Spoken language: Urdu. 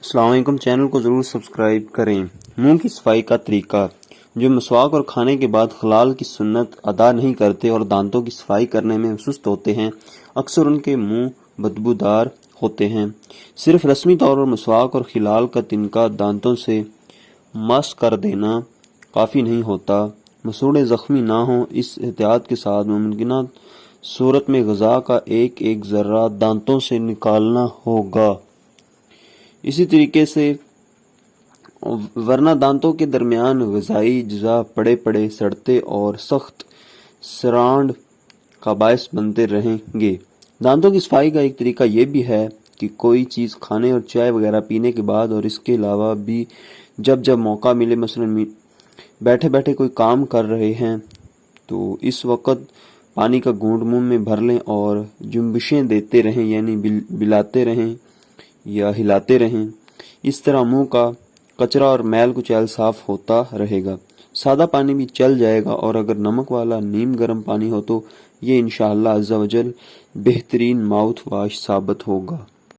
السلام علیکم، چینل کو ضرور سبسکرائب کریں۔ منہ کی صفائی کا طریقہ۔ جو مسواک اور کھانے کے بعد خلال کی سنت ادا نہیں کرتے اور دانتوں کی صفائی کرنے میں سست ہوتے ہیں، اکثر ان کے منہ بدبودار ہوتے ہیں۔ صرف رسمی طور پر مسواک اور خلال کا تنکا دانتوں سے مس کر دینا کافی نہیں ہوتا۔ مسوڑے زخمی نہ ہوں، اس احتیاط کے ساتھ ممکنہ صورت میں غذا کا ایک ایک ذرہ دانتوں سے نکالنا ہوگا۔ اسی طریقے سے ورنہ دانتوں کے درمیان غذائی اجزاء پڑے پڑے سڑتے اور سخت سرانڈ کا باعث بنتے رہیں گے۔ دانتوں کی صفائی کا ایک طریقہ یہ بھی ہے کہ کوئی چیز کھانے اور چائے وغیرہ پینے کے بعد اور اس کے علاوہ بھی جب موقع ملے، مثلا بیٹھے بیٹھے کوئی کام کر رہے ہیں تو اس وقت پانی کا گھونٹ منہ میں بھر لیں اور جنبشیں دیتے رہیں، یعنی بلاتے رہیں یا ہلاتے رہیں۔ اس طرح منہ کا کچرا اور میل کچیل صاف ہوتا رہے گا۔ سادہ پانی بھی چل جائے گا، اور اگر نمک والا نیم گرم پانی ہو تو یہ انشاءاللہ عز و جل بہترین ماؤتھ واش ثابت ہوگا۔